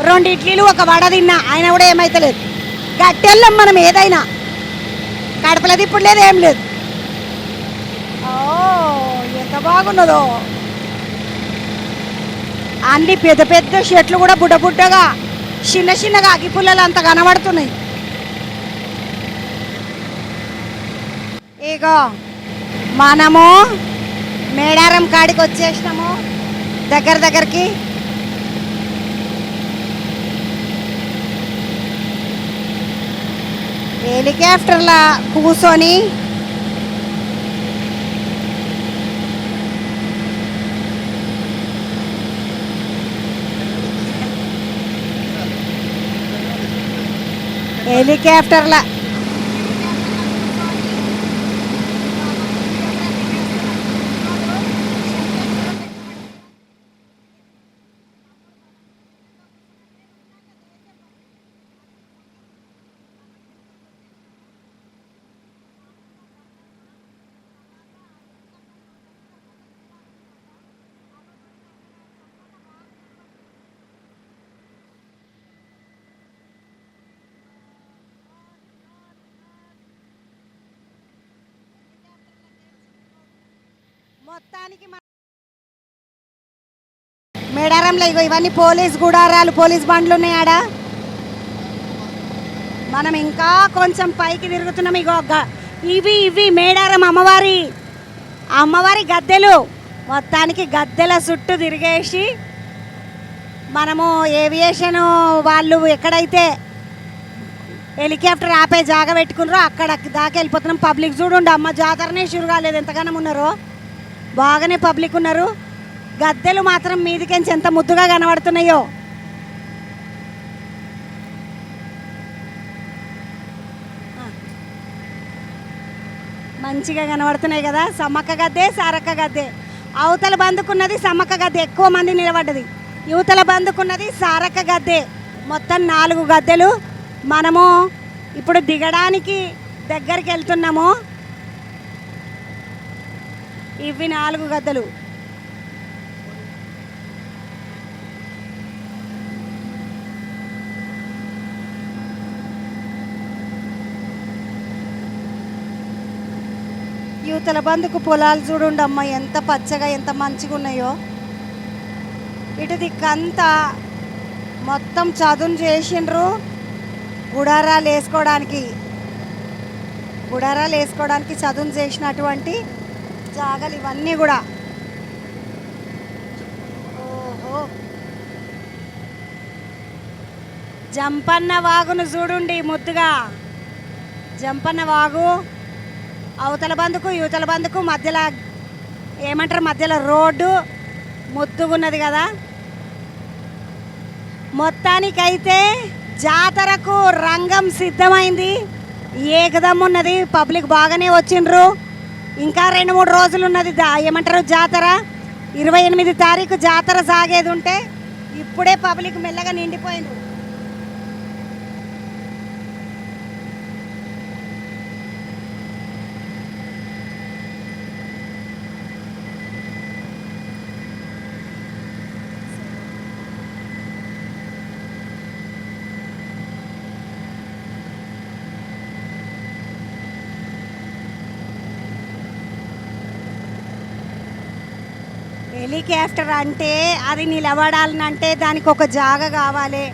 2 ఇడ్లీలు ఒక వడ తిన్నా ఆయన కూడా ఏమైతలేదు. గట్టెళ్ళం మనం ఏదైనా, కడపలేదు ఇప్పుడు లేదు ఏం లేదు. ఓ ఎంత బాగున్నదో, అన్ని పెద్ద పెద్ద చెట్లు కూడా బుడ్డ బుడ్డగా చిన్న చిన్నగా అగ్గిపుల్లలు అంత కనబడుతున్నాయి. ఇగో మనము మేడారం కాడికి వచ్చేసినాము దగ్గరికి. హెలికాప్టర్లా కూర్చొని హెలికాప్టర్లా మొత్తానికి మేడారంలో ఇగో ఇవన్నీ పోలీస్ గుడారాలు, పోలీస్ బండ్లు ఉన్నాయి ఆడ. మనం ఇంకా కొంచెం పైకి తిరుగుతున్నాం. ఇగో ఇవి మేడారం అమ్మవారి గద్దెలు. మొత్తానికి గద్దెల చుట్టూ తిరిగేసి మనము ఏవియేషన్ వాళ్ళు ఎక్కడైతే హెలికాప్టర్ ఆపే జాగా పెట్టుకున్నారో అక్కడ దాకా వెళ్ళిపోతున్నాం. పబ్లిక్ చూడండి అమ్మ, జాతరనే షురు కాలేదు, ఎంతగానో ఉన్నారో, బాగానే పబ్లిక్ ఉన్నారు. గద్దెలు మాత్రం మీదికెంచి ఎంత ముద్దుగా కనబడుతున్నాయో. మంచిగా కనబడుతున్నాయి కదా. సమ్మక్క గద్దె, సారక్క గద్దె. అవతల బందుకున్నది సమ్మక్క గద్దె, ఎక్కువ మంది నిలబడ్డది. యువతల బందుకున్నది సారక్క గద్దె. మొత్తం 4 గద్దెలు. మనము ఇప్పుడు దిగడానికి దగ్గరికి వెళ్తున్నాము. ఇవి 4 గద్దెలు. యువతల బందుకు పొలాలు చూడండి అమ్మ, ఎంత పచ్చగా ఎంత మంచిగా ఉన్నాయో. ఇటు దిక్కంతా మొత్తం చదును చేసిండ్రు గుడారాలు వేసుకోవడానికి చదును చేసినటువంటి జాగలు ఇవన్నీ కూడా. ఓహో, జంపన్న వాగును చూడండి ముద్దుగా. జంపన్న వాగు అవతల బందుకు యువతల బందుకు మధ్యలో ఏమంటారు, మధ్యలో రోడ్డు ముద్దుగున్నది కదా. మొత్తానికైతే జాతరకు రంగం సిద్ధమైంది, ఏకదమ్మున్నది. పబ్లిక్ బాగానే వచ్చిండ్రు. ఇంకా 2-3 రోజులు ఉన్నది ఏమంటారు జాతర. 28 తారీఖు జాతర సాగేది ఉంటే ఇప్పుడే పబ్లిక్ మెల్లగా నిండిపోయిండ్రు. హెలికాప్టర్ అంటే అది నిలబడాలంటే దానికి ఒక జాగ కావాలి.